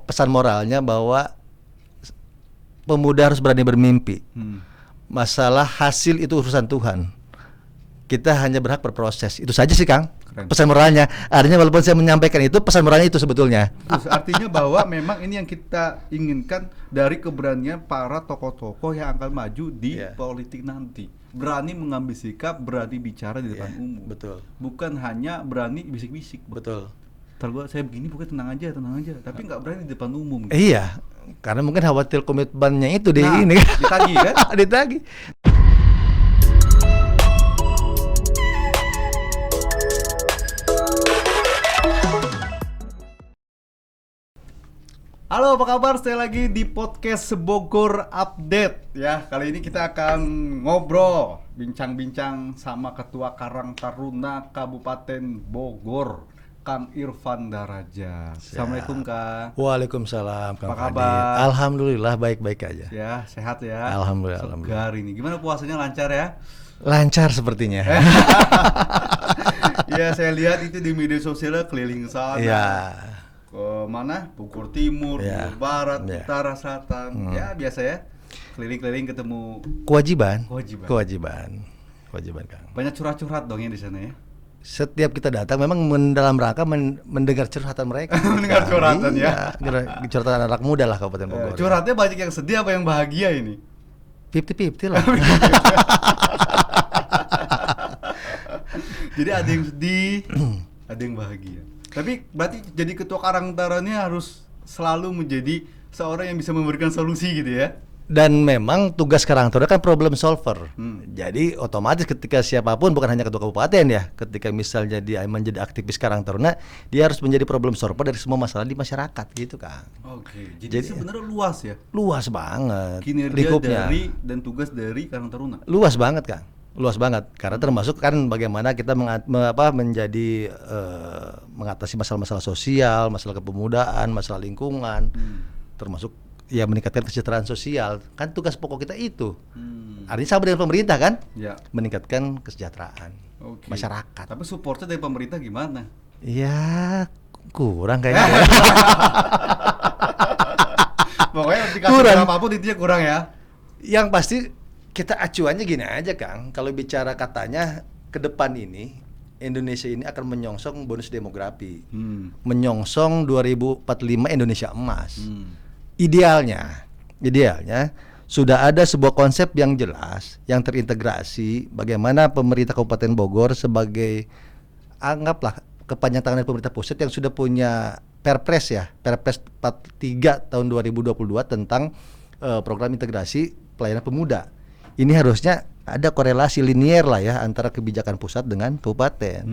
pesan moralnya bahwa pemuda harus berani bermimpi. Masalah hasil itu urusan Tuhan. Kita hanya berhak berproses. Itu saja sih, Kang. Keren. Pesan moralnya. Artinya walaupun saya menyampaikan itu, pesan moralnya itu sebetulnya. Terus, artinya bahwa memang ini yang kita inginkan dari keberanian para tokoh-tokoh yang akan maju di politik nanti. Berani mengambil sikap, berani bicara di depan umum. Betul. Bukan hanya berani bisik-bisik. Betul. Ntar gua saya begini, bukan tenang aja. Tapi nggak berani di depan umum. Iya, karena mungkin khawatir komitmennya itu Nah, ini ditagih kan? ditagih. Halo, apa kabar? Stay lagi di podcast Bogor Update ya. Kali ini kita akan ngobrol, bincang-bincang sama Ketua Karang Taruna Kabupaten Bogor, Kang Irfan Daraja. Assalamualaikum, Kang. Waalaikumsalam, Kang Apa Fadil. kabar? Alhamdulillah baik-baik aja. Ya, sehat ya. Alhamdulillah. Segar ini. Gimana puasanya, lancar ya? Lancar sepertinya. Ya, saya lihat itu di media sosial keliling sana. Iya. Ke mana? Bogor Timur, Ya. Bogor Barat, Ya. Utara, Selatan. Ya, biasa ya. Keliling-keliling ketemu. Kewajiban, Kang. Banyak curhat-curhat dong ya di sana ya. Setiap kita datang memang dalam rangka mendengar curhatan mereka. Mendengar curhatan ya. Curhatan anak muda lah Kabupaten Bogor. Curhatnya banyak yang sedih apa yang bahagia ini? 50-50 lah. Jadi ada yang sedih, ada yang bahagia. Tapi berarti jadi ketua Karang Taruna harus selalu menjadi seorang yang bisa memberikan solusi gitu ya. Dan memang tugas Karang Taruna kan problem solver. Jadi otomatis ketika siapapun, bukan hanya ketua kabupaten ya, ketika misalnya dia menjadi aktivis Karang Taruna, dia harus menjadi problem solver dari semua masalah di masyarakat gitu, Kang. Oke, jadi sebenarnya luas ya. Luas banget Kinerja lingkupnya. dari dan tugas dari Karang Taruna. Luas banget, Kang. Luas banget karena termasuk kan bagaimana kita menjadi mengatasi masalah-masalah sosial, masalah kepemudaan, masalah lingkungan, termasuk ya meningkatkan kesejahteraan sosial. Kan tugas pokok kita itu. Artinya sama dengan pemerintah kan? Ya. Meningkatkan kesejahteraan masyarakat. Tapi supportnya dari pemerintah gimana? Ya kurang kayaknya. Pokoknya dikasih berapapun intinya kurang ya. Yang pasti kita acuannya gini aja, Kang. Kalau bicara katanya ke depan ini Indonesia ini akan menyongsong bonus demografi. Menyongsong 2045 Indonesia emas. Idealnya sudah ada sebuah konsep yang jelas, yang terintegrasi bagaimana pemerintah Kabupaten Bogor sebagai anggaplah kepanjang tangan pemerintah pusat yang sudah punya Perpres 43 tahun 2022 tentang program integrasi pelayanan pemuda. Ini harusnya ada korelasi linier lah ya antara kebijakan pusat dengan kabupaten.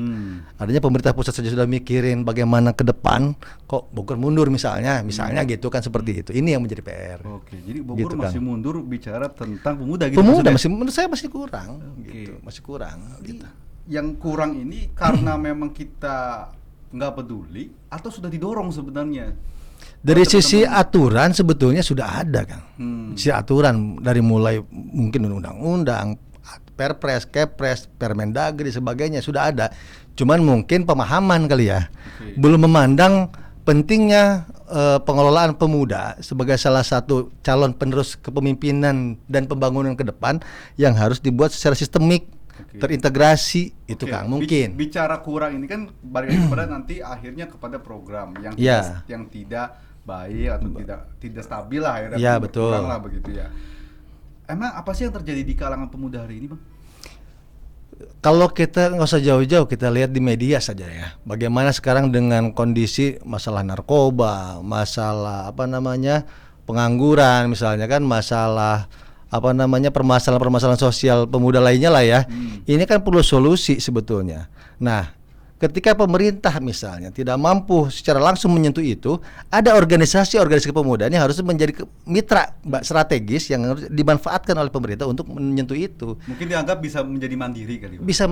Artinya pemerintah pusat saja sudah mikirin bagaimana ke depan, kok Bogor mundur misalnya gitu kan, seperti itu. Ini yang menjadi PR. Oke, jadi Bogor Gitu, masih Kang. mundur bicara tentang pemuda gitu. Pemuda maksudnya? menurut saya masih kurang, Oke. gitu, masih kurang. Gitu. Yang kurang ini karena memang kita nggak peduli atau sudah didorong sebenarnya. Dari Buat sisi teman-teman. aturan sebetulnya sudah ada, Kang. Sisi aturan dari mulai mungkin undang-undang, Perpres, Kepres, Permendagri sebagainya sudah ada. Cuman mungkin pemahaman kali ya. Belum memandang pentingnya pengelolaan pemuda sebagai salah satu calon penerus kepemimpinan dan pembangunan ke depan yang harus dibuat secara sistemik, terintegrasi itu, Kang. Mungkin. Bicara kurang ini kan balik lagi kepada nanti akhirnya kepada program yang yang tidak baik atau tidak stabil lah akhirnya. Ya, betul. Kurang lah begitu ya. Emang apa sih yang terjadi di kalangan pemuda hari ini, Bang? Kalau kita nggak usah jauh-jauh, kita lihat di media saja ya. Bagaimana sekarang dengan kondisi masalah narkoba, masalah pengangguran misalnya kan, masalah permasalahan-permasalahan sosial pemuda lainnya lah ya. Ini kan perlu solusi sebetulnya. Nah, ketika pemerintah misalnya tidak mampu secara langsung menyentuh itu, ada organisasi kepemudaan yang harus menjadi mitra strategis yang harus dimanfaatkan oleh pemerintah untuk menyentuh itu. Mungkin dianggap bisa menjadi mandiri kali, Bang. Bisa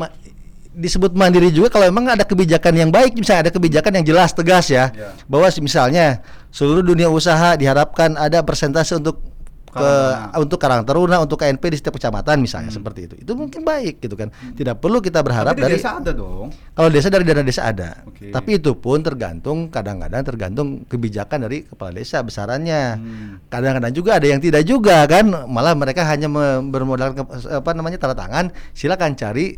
disebut mandiri juga kalau memang ada kebijakan yang baik, misalnya ada kebijakan yang jelas tegas ya, bahwa misalnya seluruh dunia usaha diharapkan ada persentase untuk untuk Karang Taruna, untuk KNP di setiap kecamatan misalnya seperti itu. Itu mungkin baik gitu kan. Tidak perlu kita berharap Tapi di desa ada dong. Kalau desa dari dana desa ada. Oke. Tapi itu pun kadang-kadang tergantung kebijakan dari kepala desa besarannya. Kadang-kadang juga ada yang tidak juga kan. Malah mereka hanya bermodalkan tanda tangan, silakan cari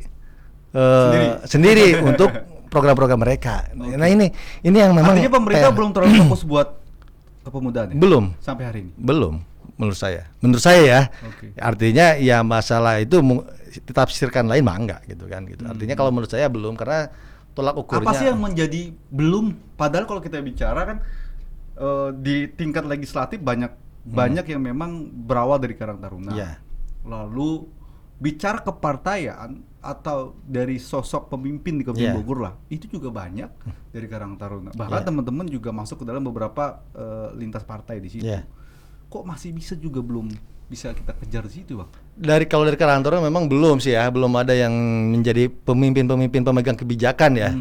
sendiri untuk program-program mereka. Okay. Nah ini yang memang artinya pemerintah belum terlalu fokus buat kepemudaan ya? Belum sampai hari ini. Belum menurut saya ya. Okay. Artinya ya masalah itu ditafsirkan lain mah enggak gitu kan gitu. Artinya kalau menurut saya belum, karena tolak ukurnya apa sih yang menjadi belum, padahal kalau kita bicara kan di tingkat legislatif banyak yang memang berawal dari Karang Taruna. Ya. Lalu bicara kepartaian atau dari sosok pemimpin di Kabupaten Bogor lah, itu juga banyak dari Karang Taruna. Bahkan teman-teman juga masuk ke dalam beberapa lintas partai di situ. Kok masih bisa juga belum bisa kita kejar di situ, Bang? Kalau dari Karang Taruna memang belum sih ya, belum ada yang menjadi pemimpin pemegang kebijakan ya.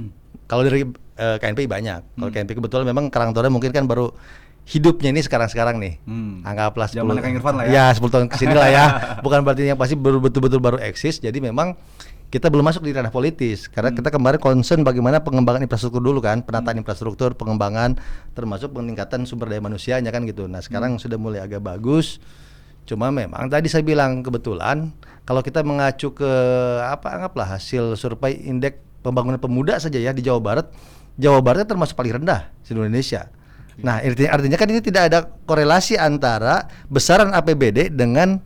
Kalau dari KNPI banyak. Kalau KNPI kebetulan memang Karang Taruna mungkin kan baru hidupnya ini sekarang nih. Anggaplah 10 zaman Kang Irfan lah Ya, ya. 10 tahun kesini lah ya. Bukan berarti yang pasti betul-betul baru eksis. Jadi memang kita belum masuk di ranah politis karena kita kemarin concern bagaimana pengembangan infrastruktur dulu kan, penataan infrastruktur, pengembangan termasuk peningkatan sumber daya manusianya kan gitu. Nah, sekarang sudah mulai agak bagus. Cuma memang tadi saya bilang kebetulan kalau kita mengacu ke anggaplah hasil survei indeks pembangunan pemuda saja ya di Jawa Baratnya termasuk paling rendah di Indonesia. Nah, artinya kan ini tidak ada korelasi antara besaran APBD dengan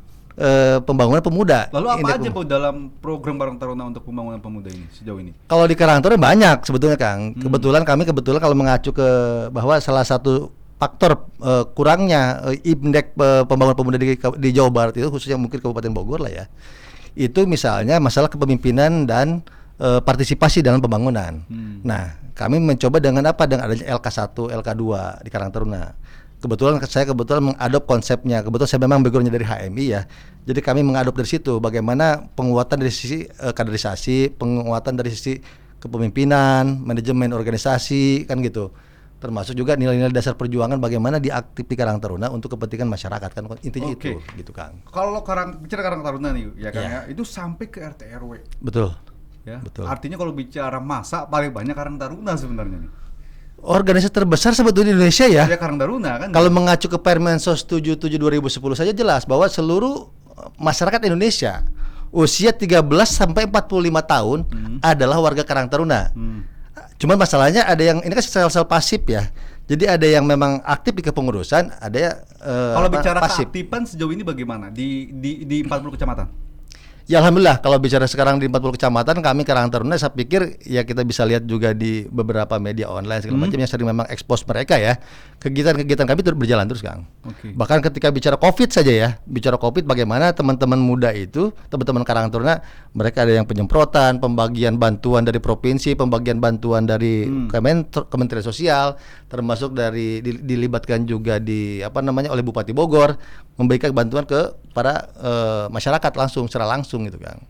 pembangunan pemuda. Lalu apa aja Pak dalam program Karang Taruna untuk pembangunan pemuda ini sejauh ini? Kalau di Karang Taruna banyak sebetulnya Kang. Kebetulan kalau mengacu ke bahwa salah satu faktor kurangnya indeks pembangunan pemuda di Jawa Barat itu khususnya mungkin Kabupaten Bogor lah ya. Itu misalnya masalah kepemimpinan dan partisipasi dalam pembangunan. Nah, kami mencoba dengan adanya LK1, LK2 di Karang Taruna. Saya mengadop konsepnya. Kebetulan saya memang backgroundnya dari HMI ya. Jadi kami mengadop dari situ bagaimana penguatan dari sisi kaderisasi, penguatan dari sisi kepemimpinan, manajemen organisasi kan gitu. Termasuk juga nilai-nilai dasar perjuangan bagaimana diaktif di Karang Taruna untuk kepentingan masyarakat kan intinya itu gitu Kang. Kalau bicara Karang Taruna nih ya Kang ya, itu sampai ke RT RW. Betul. Ya. Betul. Artinya kalau bicara masa paling banyak Karang Taruna sebenarnya nih. Organisasi terbesar sebetulnya di Indonesia ya. Ya Karang Taruna kan. Kalau mengacu ke Permensos 77 2010 saja jelas bahwa seluruh masyarakat Indonesia usia 13 sampai 45 tahun adalah warga Karang Taruna. Cuman masalahnya ada yang ini kan sel-sel pasif ya. Jadi ada yang memang aktif di kepengurusan, ada ya kalau bicara pasif. keaktifan sejauh ini bagaimana di 40 kecamatan? Ya alhamdulillah kalau bicara sekarang di 40 kecamatan kami Karang Taruna saya pikir ya kita bisa lihat juga di beberapa media online segala macam yang sering memang expose mereka ya. Kegiatan-kegiatan kami terus berjalan terus Kang. Bahkan ketika bicara Covid saja ya, bicara Covid bagaimana teman-teman muda itu, teman-teman Karang Taruna mereka ada yang penyemprotan, pembagian bantuan dari provinsi, pembagian bantuan dari Kementerian Sosial, termasuk dilibatkan juga oleh Bupati Bogor memberikan bantuan ke para masyarakat secara langsung gitu Kang.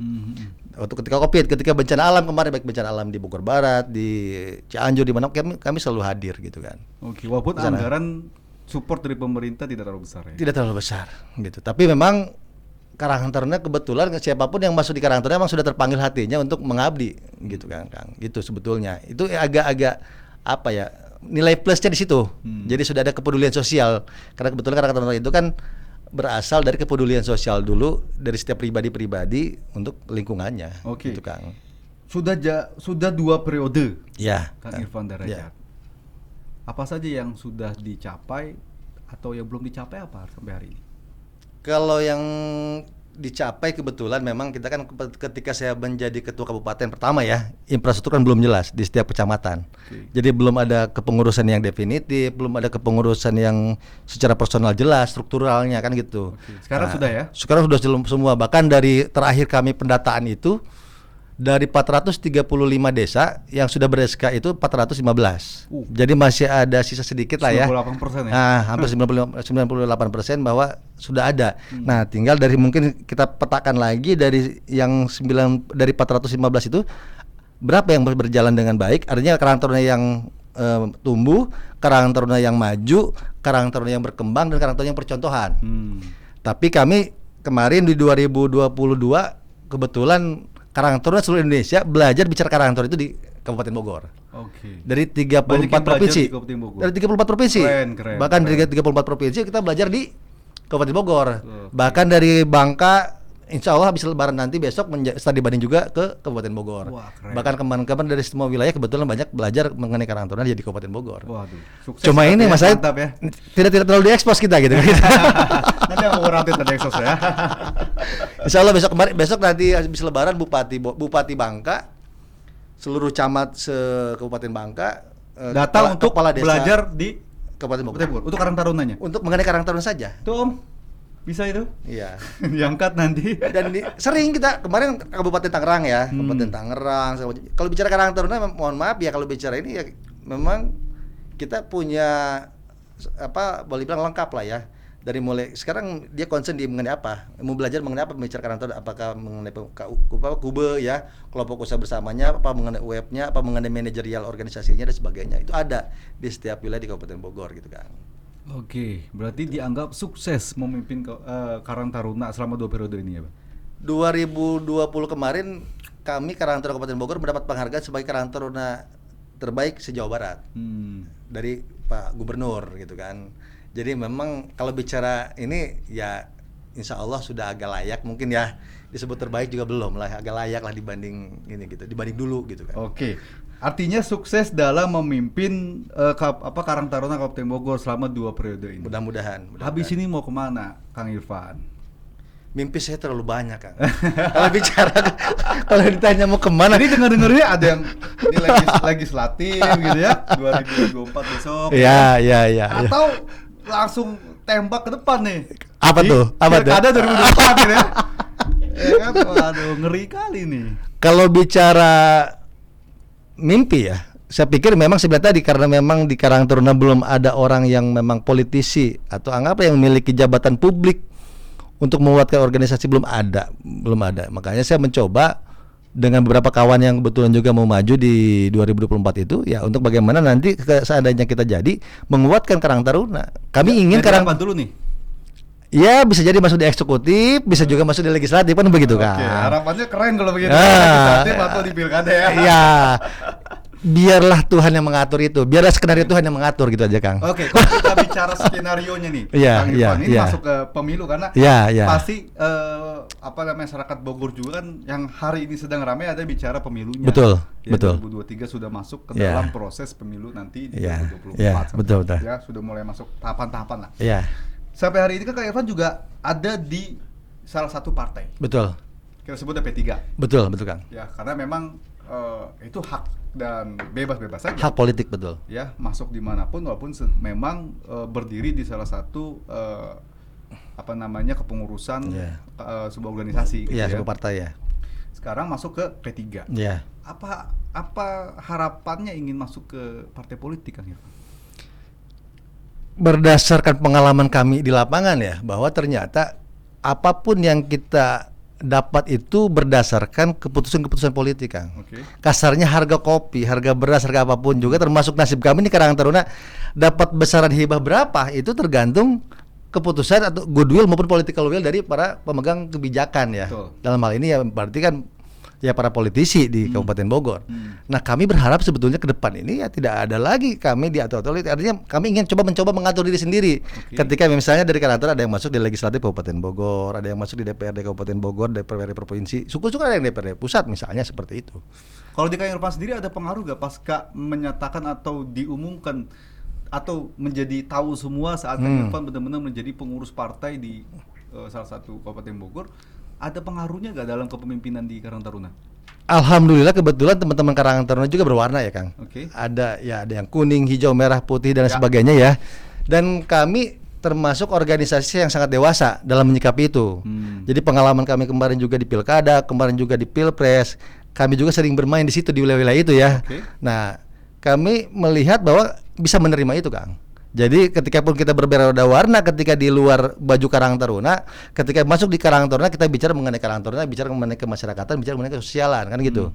Waktu ketika Covid, ketika bencana alam kemarin baik bencana alam di Bogor Barat, di Cianjur di mana kami selalu hadir gitu kan. Walaupun anggaran support dari pemerintah tidak terlalu besar ya. Tidak terlalu besar gitu. Tapi memang Karang Taruna kebetulan siapapun yang masuk di Karang Taruna memang sudah terpanggil hatinya untuk mengabdi gitu kan Kang. Gitu sebetulnya. Itu agak-agak nilai plusnya di situ. Jadi sudah ada kepedulian sosial. Karena kebetulan Karang Taruna itu kan berasal dari kepedulian sosial dulu dari setiap pribadi untuk lingkungannya. Gitu Kang. Sudah 2 periode. Ya. Kang Irfan Darajat. Apa saja yang sudah dicapai atau yang belum dicapai apa sampai hari ini? Kalau yang dicapai kebetulan memang kita kan ketika saya menjadi ketua kabupaten pertama ya, infrastruktur kan belum jelas di setiap kecamatan. Jadi belum ada kepengurusan yang definitif, belum ada kepengurusan yang secara personal jelas, strukturalnya kan gitu. Sekarang sudah ya? Sekarang sudah semua, bahkan dari terakhir kami pendataan itu dari 435 desa yang sudah ber-SK itu 415. Jadi masih ada sisa sedikit lah ya. 98% ya. Nah, hampir 98% bahwa sudah ada. Nah, tinggal dari mungkin kita petakan lagi dari yang 415 itu berapa yang berjalan dengan baik. Artinya Karang Taruna yang tumbuh, Karang Taruna yang maju, Karang Taruna yang berkembang dan Karang Taruna yang percontohan. Tapi kami kemarin di 2022 kebetulan Karang Taruna seluruh Indonesia belajar bicara Karang Taruna itu di Kabupaten Bogor. Oke. Dari Banyak 34 yang belajar provinsi. di Kabupaten Bogor. Dari 34 provinsi. Keren. Bahkan dari 34 provinsi kita belajar di Kabupaten Bogor. Oke. Bahkan dari Bangka, insya Allah habis lebaran nanti besok studi banding juga ke Kabupaten Bogor. Wah, keren. Bahkan kemarin-kemarin dari semua wilayah kebetulan banyak belajar mengenai Karang Taruna di Kabupaten Bogor. Waduh, sukses. Cuma ini Mas Said, mantap ya. tidak terlalu diekspos kita gitu. Nanti aku nanti tadi eksos ya. Insya Allah besok nanti habis lebaran Bupati Bangka, seluruh camat se-Kabupaten Bangka Datang untuk kepala desa belajar di Kabupaten Bogor. Bogor. Untuk Karang Tarunanya. Untuk mengenai Karang Taruna saja. Tuh Om, bisa itu? Iya. Diangkat nanti. Dan sering kita kemarin Kabupaten Tangerang ya, Kabupaten Tangerang. Kalau bicara Karang Taruna, mohon maaf ya kalau bicara ini ya memang kita punya boleh bilang lengkap lah ya. Dari mulai sekarang dia concern di mengenai apa, mau belajar mengenai apa, bicara Karang Taruna, apakah mengenai kube ya, kelompok usaha bersamanya, apa mengenai webnya, apa mengenai manajerial organisasinya dan sebagainya. Itu ada di setiap wilayah di Kabupaten Bogor gitu kan. Oke, berarti dianggap sukses memimpin Karang Taruna selama 2 periode ini ya, Pak? 2020 kemarin kami Karang Taruna Kabupaten Bogor mendapat penghargaan sebagai Karang Taruna terbaik se-Jawa Barat dari Pak Gubernur gitu kan. Jadi memang kalau bicara ini ya insya Allah sudah agak layak mungkin ya, disebut terbaik juga belum lah, agak layak lah dibanding ini gitu, dibanding dulu gitu kan. Oke. Artinya sukses dalam memimpin Karang Taruna Kabupaten Bogor selama 2 periode ini. Mudah-mudahan. Habis ini mau kemana, Kang Irfan? Mimpi saya terlalu banyak kan. Kalau ditanya mau kemana? Jadi dengar-dengarnya ada yang ini legislatif gitu ya, 2024 besok. Iya. Atau langsung tembak ke depan nih. Apa tuh? Pilkada 2024 gitu ya. Ya kan, waduh ngeri kali nih. Kalau bicara mimpi ya, saya pikir memang sebenarnya tadi karena memang di Karang Taruna belum ada orang yang memang politisi atau anggap yang memiliki jabatan publik untuk menguatkan organisasi, belum ada. Makanya saya mencoba dengan beberapa kawan yang kebetulan juga mau maju di 2024 itu ya, untuk bagaimana nanti seandainya kita jadi menguatkan Karang Taruna. Kami ingin Karang dulu nih. Ya bisa jadi masuk di eksekutif, bisa juga masuk di legislatif kan begitu kan. Oke, harapannya keren kalau begitu, legislatif atau di pilkada ya. Iya. Biarlah Tuhan yang mengatur itu. Biarlah skenario Tuhan yang mengatur gitu aja, Kang. Oke, kalau kita bicara skenarionya nih, Kang Irfan, ini masuk ke pemilu karena pasti masyarakat Bogor juga kan yang hari ini sedang ramai ada bicara pemilunya. Betul. 2023 sudah masuk ke dalam proses pemilu nanti di 2024. Betul. Ya, sudah mulai masuk tahapan-tahapan lah. Iya. Sampai hari ini kan Kang Irfan juga ada di salah satu partai. Betul. Kita sebutnya P3. Betul, Kang. Ya, karena memang itu hak dan bebas-bebas saja. Hak politik, betul. Ya, masuk dimanapun walaupun memang berdiri di salah satu kepengurusan sebuah organisasi. Iya, sebuah partai ya. Sekarang masuk ke P3. Iya. Apa harapannya ingin masuk ke partai politik, Kang Irfan? Berdasarkan pengalaman kami di lapangan ya, bahwa ternyata apapun yang kita dapat itu berdasarkan keputusan-keputusan politik, Kang. Okay. Kasarnya harga kopi, harga beras, harga apapun juga termasuk nasib kami di Karang Taruna dapat besaran hibah berapa itu tergantung keputusan atau goodwill maupun political will dari para pemegang kebijakan ya. Betul. Dalam hal ini ya berarti kan ya para politisi di Kabupaten Bogor. Nah, kami berharap sebetulnya ke depan ini ya tidak ada lagi kami diatur-atur. Artinya kami ingin mencoba mengatur diri sendiri. Okay. Ketika misalnya dari Karang Taruna ada yang masuk di legislatif Kabupaten Bogor, ada yang masuk di DPRD Kabupaten Bogor, DPRD provinsi, syukur-syukur ada yang DPRD pusat misalnya seperti itu. Kalau di Kang Irfan sendiri ada pengaruh gak pasca menyatakan atau diumumkan atau menjadi tahu semua saat Kang Irfan benar-benar menjadi pengurus partai di salah satu Kabupaten Bogor? Ada pengaruhnya gak dalam kepemimpinan di Karang Taruna? Alhamdulillah kebetulan teman-teman Karang Taruna juga berwarna ya, Kang. Okay. Ada yang kuning, hijau, merah, putih dan sebagainya ya. Dan kami termasuk organisasi yang sangat dewasa dalam menyikapi itu. Jadi pengalaman kami kemarin juga di Pilkada, kemarin juga di Pilpres, kami juga sering bermain di situ di wilayah-wilayah itu ya. Okay. Nah, kami melihat bahwa bisa menerima itu, Kang. Jadi ketika pun kita berbeda warna, ketika di luar baju Karang Taruna, ketika masuk di Karang Taruna kita bicara mengenai Karang Taruna, bicara mengenai kemasyarakatan, bicara mengenai kesosialan kan gitu.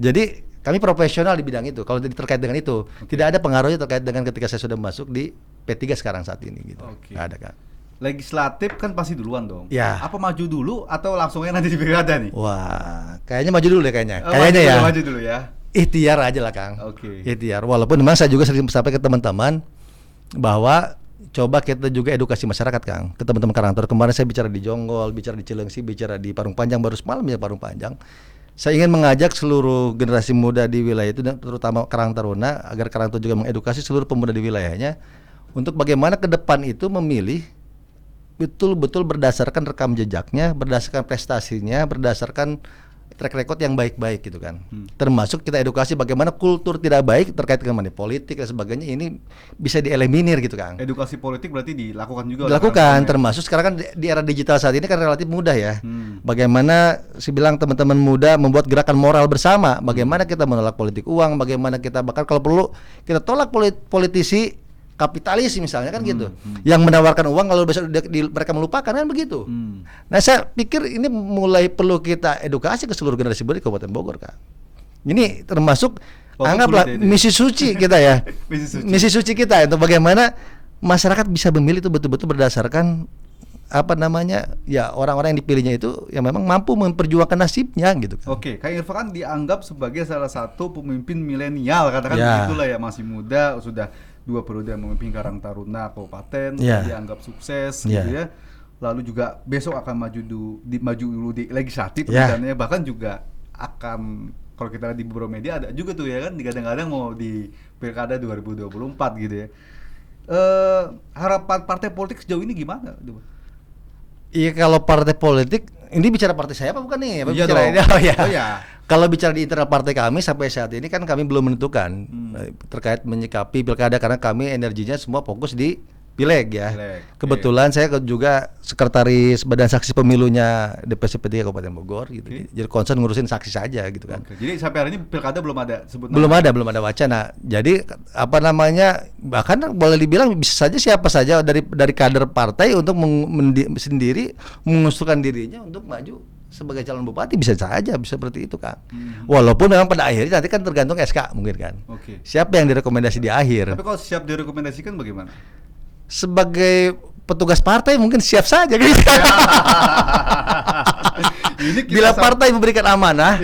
Jadi kami profesional di bidang itu. Kalau terkait dengan itu, tidak ada pengaruhnya terkait dengan ketika saya sudah masuk di P3 sekarang saat ini gitu. Okay. Nggak ada, Kak. legislatif kan pasti duluan dong. Ya. Apa maju dulu atau langsungnya nanti di pilkada nih? Wah, kayaknya maju dulu deh kayaknya. Oh, Kayaknya ya. maju dulu ya. Ikhtiar aja lah Kang. Oke. Ikhtiar. Walaupun memang saya juga sering sampai ke teman-teman bahwa coba kita juga edukasi masyarakat Kang. Ke teman-teman Karang Taruna. Kemarin saya bicara di Jonggol, bicara di Cilengsi, bicara di Parung Panjang, baru semalam ya Parung Panjang. Saya ingin mengajak seluruh generasi muda di wilayah itu dan terutama Karang Taruna agar Karang Taruna juga mengedukasi seluruh pemuda di wilayahnya untuk bagaimana ke depan itu memilih betul-betul berdasarkan rekam jejaknya, berdasarkan prestasinya, berdasarkan track record yang baik-baik gitu kan. Termasuk kita edukasi bagaimana kultur tidak baik terkait dengan money politik dan sebagainya ini bisa dieliminir gitu kan. Edukasi politik berarti dilakukan juga. Dilakukan, termasuk sekarang kan di era digital saat ini kan relatif mudah ya. Bagaimana saya bilang teman-teman muda membuat gerakan moral bersama, bagaimana kita menolak politik uang, bagaimana kita bahkan kalau perlu kita tolak politisi kapitalis misalnya kan gitu, yang menawarkan uang kalau besok mereka melupakan kan begitu. Nah saya pikir ini mulai perlu kita edukasi ke seluruh generasi muda di Kabupaten Bogor Kak. Ini termasuk anggaplah misi suci kita ya, misi suci kita untuk bagaimana masyarakat bisa memilih itu betul-betul berdasarkan apa namanya ya orang-orang yang dipilihnya itu yang memang mampu memperjuangkan nasibnya gitu kan. Oke, Kak Irfan kan dianggap sebagai salah satu pemimpin milenial katakan begitulah ya, masih muda, sudah 2 periode memimpin Karang Taruna Kabupaten, dianggap sukses gitu ya. Lalu juga besok akan maju dulu di legislatif misalnya, bahkan juga akan kalau kita lihat di beberapa media ada juga tuh ya kan digadang-gadang mau di Pilkada 2024 gitu ya. Harapan partai politik sejauh ini gimana? Iya kalau partai politik ini bicara partai saya apa bukan nih? Iya bicara dong. ini, oh ya. Oh ya. Kalau bicara di internal partai kami sampai saat ini kan kami belum menentukan terkait menyikapi pilkada karena kami energinya semua fokus di pileg ya. Kebetulan saya juga sekretaris Badan Saksi Pemilunya DPC P3 Kabupaten Bogor gitu. Jadi concern ngurusin saksi saja gitu kan. Jadi sampai hari ini pilkada belum ada sebut belum ada wacana. Jadi apa namanya bahkan boleh dibilang bisa saja siapa saja dari kader partai untuk sendiri mengusulkan dirinya untuk maju sebagai calon bupati bisa saja bisa seperti itu Kang. Walaupun memang pada akhirnya nanti kan tergantung SK mungkin kan. Siapa yang direkomendasi di akhir. Tapi kalau siap direkomendasikan bagaimana? Sebagai petugas partai mungkin siap saja gitu. Bila partai memberikan amanah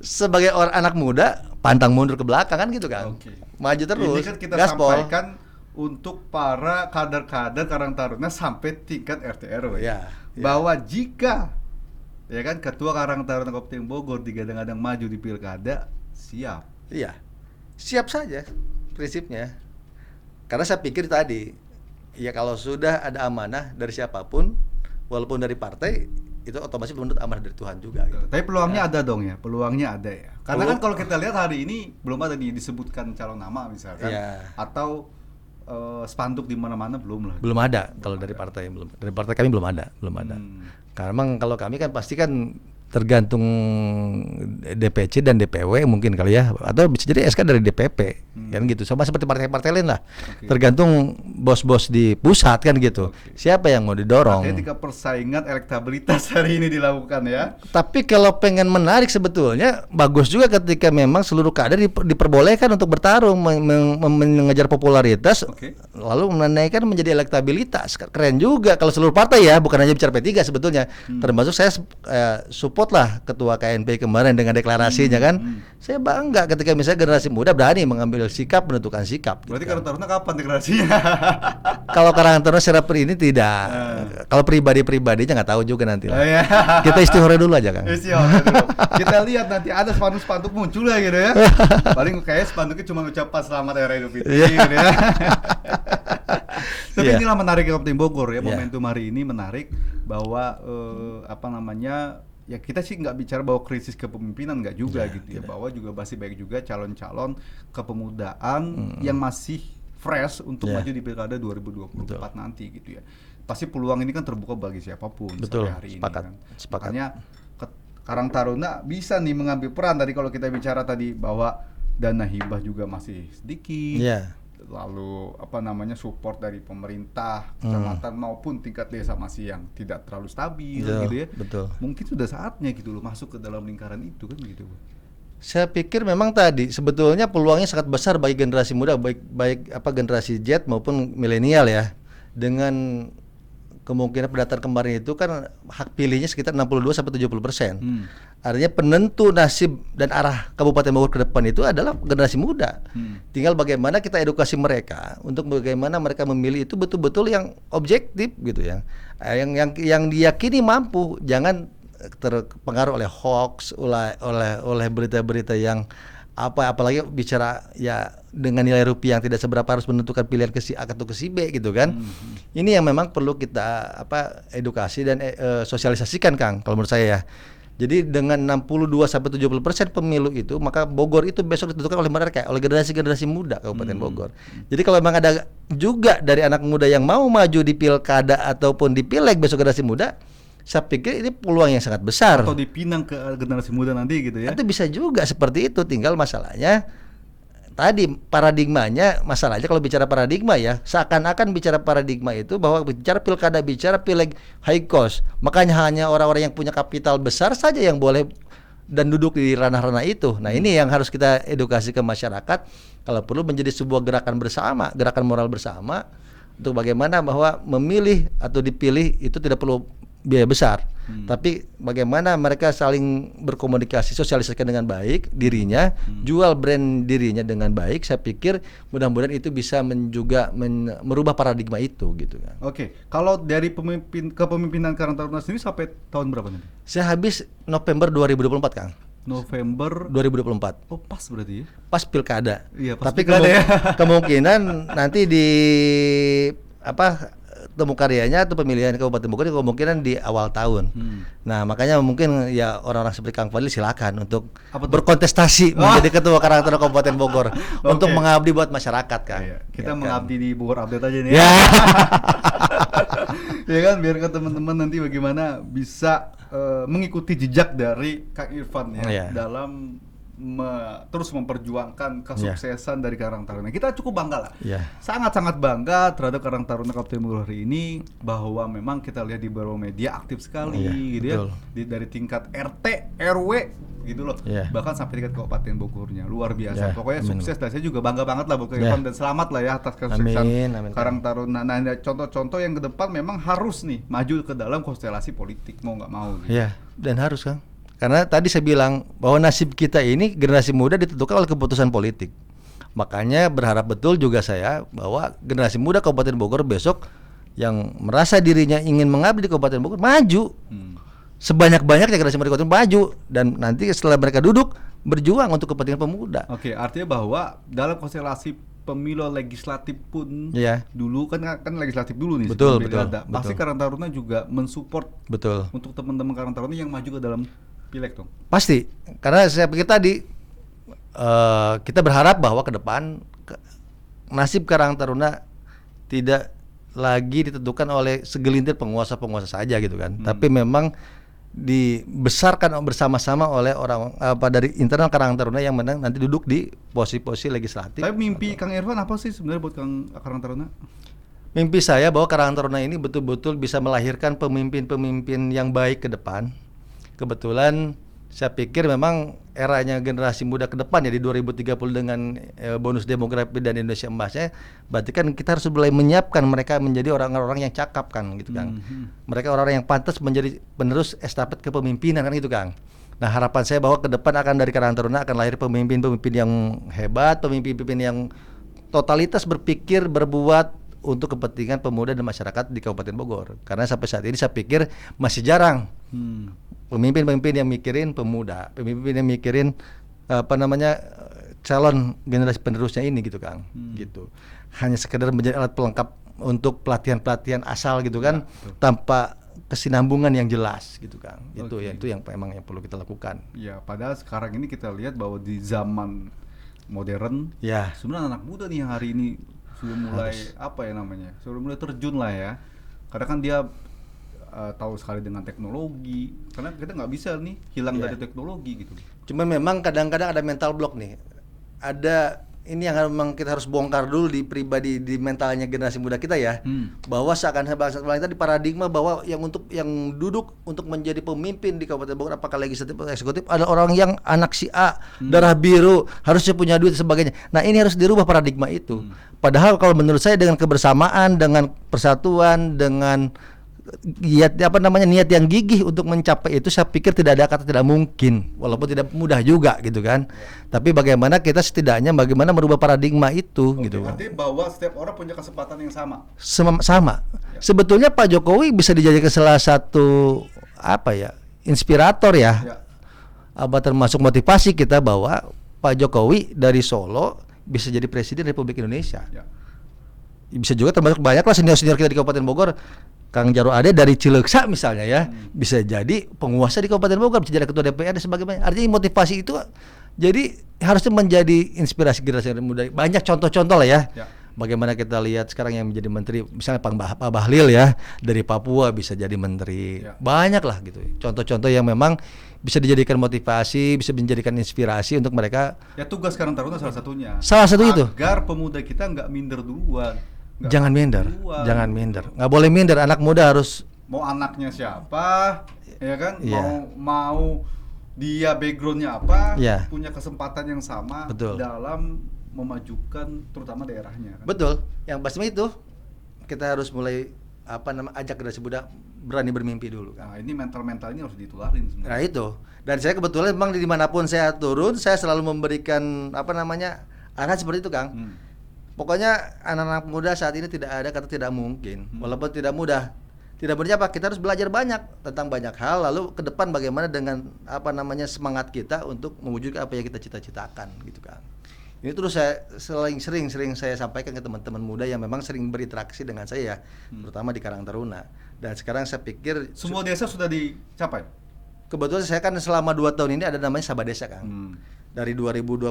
sebagai orang anak muda pantang mundur ke belakang kan gitu kan. Maju terus. Ini kan kita sampaikan untuk para kader-kader Karang Taruna sampai tingkat RT RW bahwa jika ya kan ketua Karang Taruna Kabupaten Bogor digadang-gadang maju di pilkada siap. Iya. Siap saja prinsipnya. Karena saya pikir tadi ya kalau sudah ada amanah dari siapapun walaupun dari partai itu otomatis menurut amanah dari Tuhan juga gitu. Tapi peluangnya ada dong ya, peluangnya ada ya. Karena kan kalau kita lihat hari ini belum ada disebutkan calon nama misalkan atau spanduk di mana-mana belum lah. Belum ada kalau dari partai belum. Dari partai kami belum ada. Karena memang kalau kami kan pasti kan tergantung DPC dan DPW mungkin kali ya atau bisa jadi SK dari DPP kan gitu sama seperti partai-partai lain lah tergantung bos-bos di pusat kan gitu siapa yang mau didorong. Ketika persaingan elektabilitas hari ini dilakukan ya. Tapi kalau pengen menarik sebetulnya bagus juga ketika memang seluruh kader diperbolehkan untuk bertarung mengejar popularitas lalu menaikkan menjadi elektabilitas keren juga kalau seluruh partai ya bukan hanya bicara P3 sebetulnya termasuk saya support lah ketua KNP kemarin dengan deklarasinya kan. Saya bangga ketika misalnya generasi muda berani mengambil sikap menentukan sikap. Berarti Karang Taruna kapan deklarasinya? Kalau Karang Taruna secara ini tidak. Kalau pribadinya nggak tahu juga nanti. Kita istihara dulu aja Kang. Kita lihat nanti ada spanduk muncul lah gitu ya. Paling kayak spanduknya cuma ucapan selamat hari Idul Fitri gitu ya. Tapi inilah menarik Kabupaten Bogor ya, momentum hari ini menarik bahwa ya kita sih nggak bicara bahwa krisis kepemimpinan nggak juga gitu ya, bahwa juga masih baik juga calon-calon kepemudaan yang masih fresh untuk maju di Pilkada 2024 nanti gitu ya. Pasti peluang ini kan terbuka bagi siapapun sampai hari ini kan. Makanya Karang Taruna bisa nih mengambil peran tadi kalau kita bicara tadi bahwa dana hibah juga masih sedikit. Lalu support dari pemerintah kecamatan maupun tingkat desa masih yang tidak terlalu stabil gitu ya. Mungkin sudah saatnya gitu loh masuk ke dalam lingkaran itu kan gitu. Saya pikir memang tadi sebetulnya peluangnya sangat besar bagi generasi muda baik generasi Z maupun milenial ya. Dengan kemungkinan pendataan kemarin itu kan hak pilihnya sekitar 62-70%. Artinya penentu nasib dan arah Kabupaten Bogor ke depan itu adalah generasi muda. Tinggal bagaimana kita edukasi mereka untuk bagaimana mereka memilih itu betul-betul yang objektif gitu ya. Yang diyakini mampu, jangan terpengaruh oleh hoax, oleh berita-berita yang apalagi bicara ya dengan nilai rupiah yang tidak seberapa harus menentukan pilihan ke si A atau ke si B gitu kan. Ini yang memang perlu kita edukasi dan sosialisasikan, Kang, kalau menurut saya ya. Jadi dengan 62-70% pemilu itu, maka Bogor itu besok ditentukan oleh mereka, oleh generasi-generasi muda Kabupaten Bogor. Jadi kalau memang ada juga dari anak muda yang mau maju di pilkada ataupun di pileg besok generasi muda, saya pikir ini peluang yang sangat besar. Atau dipinang ke generasi muda nanti gitu ya. Itu bisa juga seperti itu, tinggal masalahnya tadi paradigmanya, masalahnya kalau bicara paradigma ya, seakan-akan bicara paradigma itu bahwa bicara pilkada, bicara pileg high cost, makanya hanya orang-orang yang punya kapital besar saja yang boleh dan duduk di ranah-ranah itu. Nah ini yang harus kita edukasi ke masyarakat, kalau perlu menjadi sebuah gerakan bersama, gerakan moral bersama, untuk bagaimana bahwa memilih atau dipilih itu tidak perlu biaya besar, tapi bagaimana mereka saling berkomunikasi, sosialisasikan dengan baik dirinya, jual brand dirinya dengan baik. Saya pikir mudah-mudahan itu bisa juga merubah paradigma itu gitu kan. Oke, kalau dari kepemimpinan Karang Taruna sendiri sampai tahun berapa nanti? Saya habis November 2024, Kang. November 2024. Oh, pas berarti ya? Pas pilkada. Iya, pas tapi pilkada ya. Kemungkinan nanti di temu karyanya atau pemilihan Kabupaten Bogor kemungkinan di awal tahun. Nah makanya mungkin ya orang-orang seperti Kang Fadli silakan untuk berkontestasi menjadi ketua Karang Taruna Kabupaten Bogor untuk mengabdi buat masyarakat, Kang. Iya, kita mengabdi di Bogor Update aja nih. Ya. Ya kan, biar ke teman-teman nanti bagaimana bisa mengikuti jejak dari Kang Irfan ya dalam terus memperjuangkan kesuksesan dari Karang Taruna. Kita cukup bangga lah, sangat-sangat bangga terhadap Karang Taruna Kabupaten Bogor hari ini, bahwa memang kita lihat di beberapa media aktif sekali gitu ya, dari tingkat RT, RW gitu loh, bahkan sampai tingkat Kabupaten Bogornya, luar biasa. Pokoknya sukses, dan saya juga bangga banget lah buat Irfan, dan selamat lah ya atas kesuksesan Karang Taruna. Nah, contoh-contoh yang ke depan memang harus nih maju ke dalam konstelasi politik, mau nggak mau gitu. Iya, dan harus, Kang. Karena tadi saya bilang bahwa nasib kita ini generasi muda ditentukan oleh keputusan politik. Makanya berharap betul juga saya bahwa generasi muda Kabupaten Bogor besok yang merasa dirinya ingin mengabdi di Kabupaten Bogor maju. Sebanyak-banyaknya generasi muda Kabupaten maju, dan nanti setelah mereka duduk berjuang untuk kepentingan pemuda. Oke, artinya bahwa dalam konstelasi pemilu legislatif pun dulu kan legislatif dulu nih, betul. Pasti Karang Taruna juga mensupport untuk teman-teman Karang Taruna yang maju ke dalam pileg dong. Pasti, karena saya pikir tadi kita berharap bahwa ke depan nasib Karang Taruna tidak lagi ditentukan oleh segelintir penguasa-penguasa saja gitu kan, tapi memang dibesarkan bersama-sama oleh orang dari internal Karang Taruna yang menang nanti duduk di posisi-posisi legislatif. Tapi mimpi Kang Irfan apa sih sebenarnya buat Karang Taruna? Mimpi saya bahwa Karang Taruna ini betul-betul bisa melahirkan pemimpin-pemimpin yang baik ke depan. Kebetulan saya pikir memang eranya generasi muda ke depan ya di 2030 dengan bonus demografi dan Indonesia Emasnya, berarti kan kita harus mulai menyiapkan mereka menjadi orang-orang yang cakap kan gitu kan. Mereka orang-orang yang pantas menjadi penerus estafet kepemimpinan kan gitu, Kang. Nah, harapan saya bahwa ke depan akan dari Karang Taruna akan lahir pemimpin-pemimpin yang hebat, pemimpin-pemimpin yang totalitas berpikir, berbuat untuk kepentingan pemuda dan masyarakat di Kabupaten Bogor. Karena sampai saat ini saya pikir masih jarang pemimpin-pemimpin yang mikirin pemuda, pemimpin yang mikirin calon generasi penerusnya ini gitu, Kang. Gitu. Hanya sekedar menjadi alat pelengkap untuk pelatihan-pelatihan asal gitu kan, tanpa kesinambungan yang jelas gitu, Kang. Itu yang memang yang perlu kita lakukan. Ya, padahal sekarang ini kita lihat bahwa di zaman modern, sebenarnya anak muda nih yang hari ini sudah mulai sudah mulai terjun lah ya. Karena kan dia tahu sekali dengan teknologi, karena kita nggak bisa nih hilang dari teknologi gitu. Cuman memang kadang-kadang ada mental block nih. Ada ini yang memang kita harus bongkar dulu di pribadi, di mentalnya generasi muda kita ya. Bahwa seakan bahasa kita di paradigma bahwa yang duduk untuk menjadi pemimpin di Kabupaten Bogor, apakah legislatif atau eksekutif, ada orang yang anak si A, darah biru, harusnya punya duit dan sebagainya. Nah, ini harus dirubah paradigma itu. Padahal kalau menurut saya dengan kebersamaan, dengan persatuan, dengan niat yang gigih untuk mencapai itu, saya pikir tidak ada kata tidak mungkin, walaupun tidak mudah juga gitu kan. Tapi bagaimana kita setidaknya bagaimana merubah paradigma itu gitu. Berarti bahwa setiap orang punya kesempatan yang sama. Sama. Sebetulnya Pak Jokowi bisa dijadikan salah satu inspirator ya. Termasuk motivasi kita bahwa Pak Jokowi dari Solo bisa jadi presiden Republik Indonesia. Bisa juga termasuk banyak lah senior-senior kita di Kabupaten Bogor. Kang Jarod Ade dari Cileuksa misalnya ya, bisa jadi penguasa di Kabupaten Bogor, bisa jadi ketua DPR dan sebagainya. Artinya motivasi itu jadi harusnya menjadi inspirasi generasi muda. Banyak contoh-contoh lah ya. Bagaimana kita lihat sekarang yang menjadi menteri, misalnya Pak Bahlil ya, dari Papua bisa jadi menteri. Banyak lah gitu. Contoh-contoh yang memang bisa dijadikan motivasi, bisa menjadikan inspirasi untuk mereka. Ya, tugas Karang Taruna salah satunya. Salah satu itu. Agar pemuda kita nggak minder duluan. Jangan minder. Nggak boleh minder. Anak muda harus, mau anaknya siapa, ya kan? Mau dia backgroundnya apa, punya kesempatan yang sama. Betul. Dalam memajukan terutama daerahnya kan? Betul. Yang pasti itu kita harus mulai ajak generasi muda berani bermimpi dulu kan. Nah, ini mental ini harus ditularin sebenarnya. Nah itu. Dan saya kebetulan memang dimanapun saya turun, saya selalu memberikan arahan seperti itu, Kang. Pokoknya anak-anak muda saat ini tidak ada kata tidak mungkin. Walaupun tidak mudah. Tidak mudah apa? Kita harus belajar banyak tentang banyak hal, lalu ke depan bagaimana dengan semangat kita untuk mewujudkan apa yang kita cita-citakan gitu kan. Ini terus saya sering saya sampaikan ke teman-teman muda yang memang sering berinteraksi dengan saya, terutama di Karang Taruna. Dan sekarang saya pikir semua desa sudah dicapai. Kebetulan saya kan selama 2 tahun ini ada namanya Sabah Desa, Kang. Dari 2021,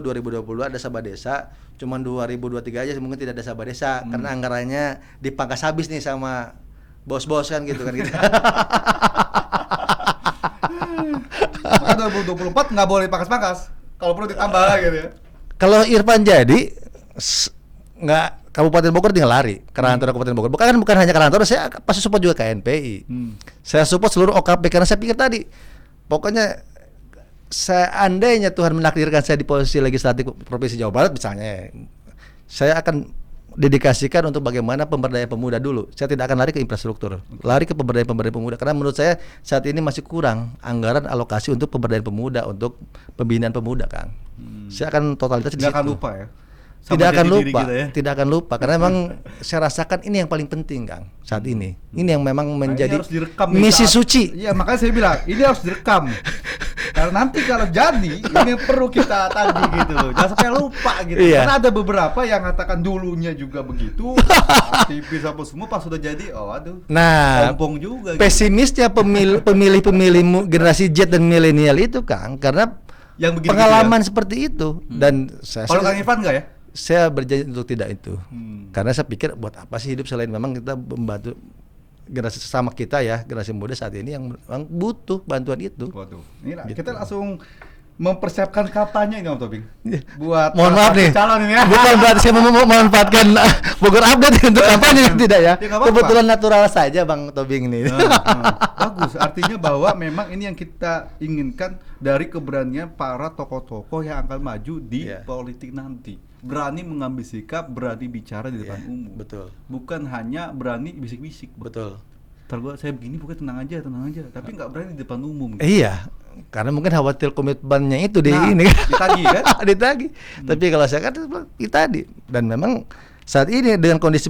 2020 ada Sabah Desa, cuman 2023 aja mungkin tidak ada Sabah Desa karena anggarannya dipangkas habis nih sama bos-bos kan gitu kan gitu. Maka 2024 nggak boleh pangkas-pangkas. Kalau perlu ditambah gitu ya. Kalau Irfan jadi nggak Kabupaten Bogor tinggal lari Karang Taruna Kabupaten Bogor. Bukan hanya Karang Taruna, saya pasti support juga KNPI. Saya support seluruh OKP karena saya pikir tadi pokoknya seandainya Tuhan menakdirkan saya di posisi legislatif Provinsi Jawa Barat misalnya, saya akan dedikasikan untuk bagaimana pemberdayaan pemuda dulu. Saya tidak akan lari ke infrastruktur, lari ke pemberdayaan pemuda karena menurut saya saat ini masih kurang anggaran alokasi untuk pemberdayaan pemuda, untuk pembinaan pemuda, Kang. Saya akan totalitas di situ. Tidak akan lupa ya. Tidak akan lupa karena memang saya rasakan ini yang paling penting, Kang, saat ini. Ini yang memang menjadi misi suci. Iya, makanya saya bilang ini harus direkam. Karena nanti kalau jadi ini perlu kita tagih gitu loh. Jangan sampai lupa gitu. Karena ada beberapa yang katakan dulunya juga begitu, aktivis apa semua pas sudah jadi, sombong juga. Pesimisnya pemilih generasi Z dan milenial itu, Kang, karena yang pengalaman seperti itu. Dan kalau Kang Irfan enggak ya? Saya berjanji untuk tidak itu. Karena saya pikir buat apa sih hidup selain memang kita membantu generasi sesama kita ya, generasi muda saat ini yang memang butuh bantuan itu. Waduh. Inilah gitu. Kita langsung mempersiapkan kampanye ini Om Tobing. Buat mohon maaf nih. Calon ini ya. Bukan berarti saya memanfaatkan Bogor Update untuk kampanye tidak ya. Kebetulan natural saja Bang Tobing ini. Bagus. Artinya bahwa memang ini yang kita inginkan dari keberanian para tokoh-tokoh yang akan maju di politik nanti. Berani mengambil sikap, berani bicara di depan umum. Betul. Bukan hanya berani bisik-bisik. Betul. Saya begini bukan tenang aja, tapi nggak berani di depan umum. Iya, karena mungkin khawatir komitmennya itu ini ditagih kan? Ditagih. Tapi kalau saya kan tadi, dan memang saat ini dengan kondisi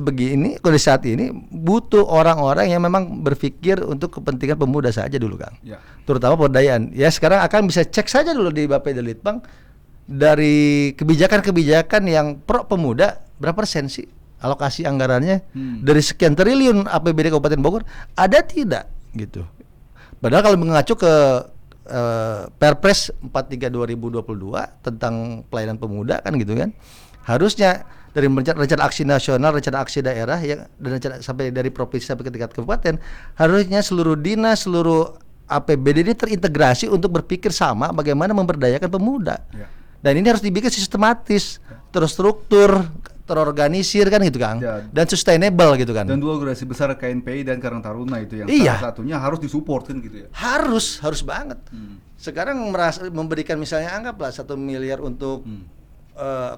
saat ini butuh orang-orang yang memang berpikir untuk kepentingan pemuda saja dulu, Kang. Terutama pemberdayaan. Ya sekarang akan bisa cek saja dulu di Bapedalitbang dari kebijakan-kebijakan yang pro pemuda berapa persen sih alokasi anggarannya dari sekian triliun APBD Kabupaten Bogor ada tidak gitu. Padahal kalau mengacu ke Perpres 43 2022 tentang pelayanan pemuda kan gitu kan, harusnya dari rencana aksi nasional, rencana aksi daerah ya, dan rencana sampai dari provinsi sampai ke tingkat kabupaten, harusnya seluruh dinas, seluruh APBD ini terintegrasi untuk berpikir sama bagaimana memberdayakan pemuda. Dan ini harus dibikin sistematis, terstruktur, terorganisir kan gitu, Kang. Dan sustainable gitu kan. Dan dua organisasi besar KNPI dan Karang Taruna itu yang salah satunya harus disupport kan gitu ya. Harus banget. Sekarang memberikan misalnya anggaplah 1 miliar untuk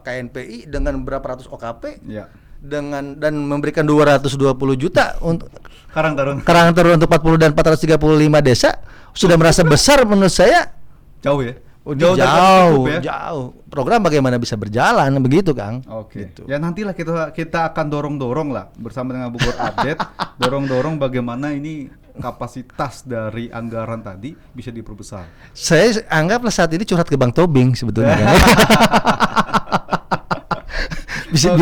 KNPI dengan berapa ratus OKP. dan memberikan 220 juta untuk Karang Taruna untuk 40 dan 435 desa sudah merasa besar menurut saya. jauh ya. Jauh, dari cukup ya? jauh. Program bagaimana bisa berjalan begitu, Kang? Oke. Gitu. Ya nantilah kita akan dorong lah bersama dengan Bogor Update, dorong bagaimana ini kapasitas dari anggaran tadi bisa diperbesar. Saya anggaplah saat ini curhat ke Bang Tobing sebetulnya. Kan? Bisa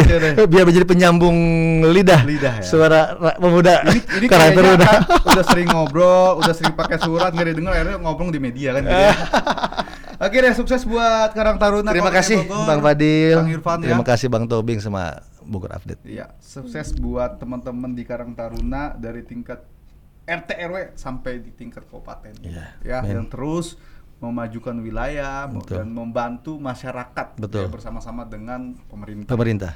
biar menjadi penyambung lidah ya. Suara pemuda. Ini karakter kayaknya kan udah sering ngobrol, udah sering pakai surat nggak didengar, akhirnya ngobrol di media kan gitu ya. Oke deh, sukses buat Karang Taruna. Terima kasih Bogor, Bang Fadil. Bang Irfan, Terima ya. kasih Bang Tobing sama Bogor Update. Iya, sukses buat teman-teman di Karang Taruna dari tingkat RT RW sampai di tingkat kabupaten. Iya, Ya, men. yang terus memajukan wilayah Betul. dan membantu masyarakat Betul. ya, bersama-sama dengan pemerintah. Pemerintah.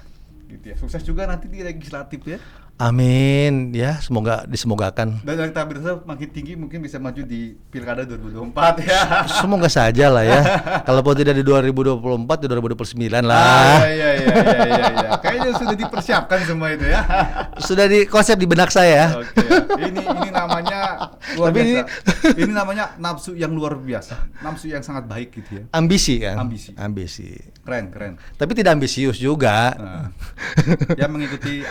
Gitu ya. Sukses juga nanti di legislatif ya. Amin ya, semoga disemogakan. Dan elektabilitasnya makin tinggi mungkin bisa maju di Pilkada 2024 ya. Semoga saja lah ya. Kalaupun tidak di 2024 di 2029 lah. Iya. Kayaknya sudah dipersiapkan semua itu ya. Sudah di konsep di benak saya. Oke. Ini namanya luar Tapi biasa. Ini namanya nafsu yang luar biasa. Nafsu yang sangat baik gitu ya. Ambisi kan? Ambisi. Keren. Tapi tidak ambisius juga. Nah, ya mengikuti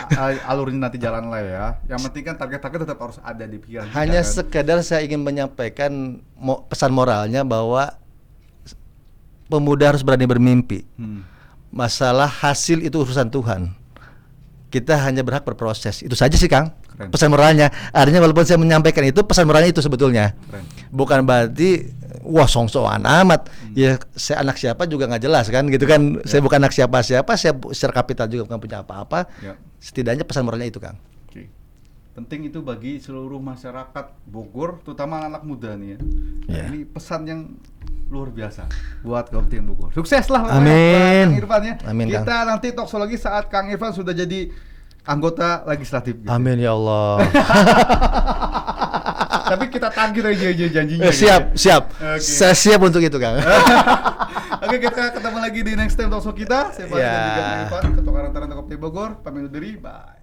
alurnya nanti jalan lah ya. Yang penting kan target-target tetap harus ada di pikiran kita, Hanya kan? sekedar saya ingin menyampaikan pesan moralnya bahwa pemuda harus berani bermimpi. Masalah hasil itu urusan Tuhan. Kita hanya berhak berproses. Itu saja sih, Kang. Keren. Pesan moralnya. Artinya walaupun saya menyampaikan itu, pesan moralnya itu sebetulnya. Keren. Bukan berarti wah song-songan amat. Ya saya anak siapa juga nggak jelas kan, gitu kan. Saya bukan anak siapa-siapa, saya secara kapital juga bukan punya apa-apa. Ya. Setidaknya pesan moralnya itu, Kang. Oke. Penting itu bagi seluruh masyarakat Bogor, terutama anak muda nih ya. Nah, Ya. ini pesan yang luar biasa buat Kabupaten Bogor. Sukses lah Amin. Kang Irfan ya. Amin, Kang. Kita nanti talkshow lagi saat Kang Irfan sudah jadi anggota legislatif. Gitu. Amin ya Allah. Tapi kita tagih aja janjinya. Siap, gitu. siap. Oke. Saya siap untuk itu, Kang. Oke, kita ketemu lagi di next time talkshow kita. Saya Pak Ya. dan juga Kang Irfan, Ketua Karang Taruna Kabupaten Bogor. Pamit undur diri. Bye.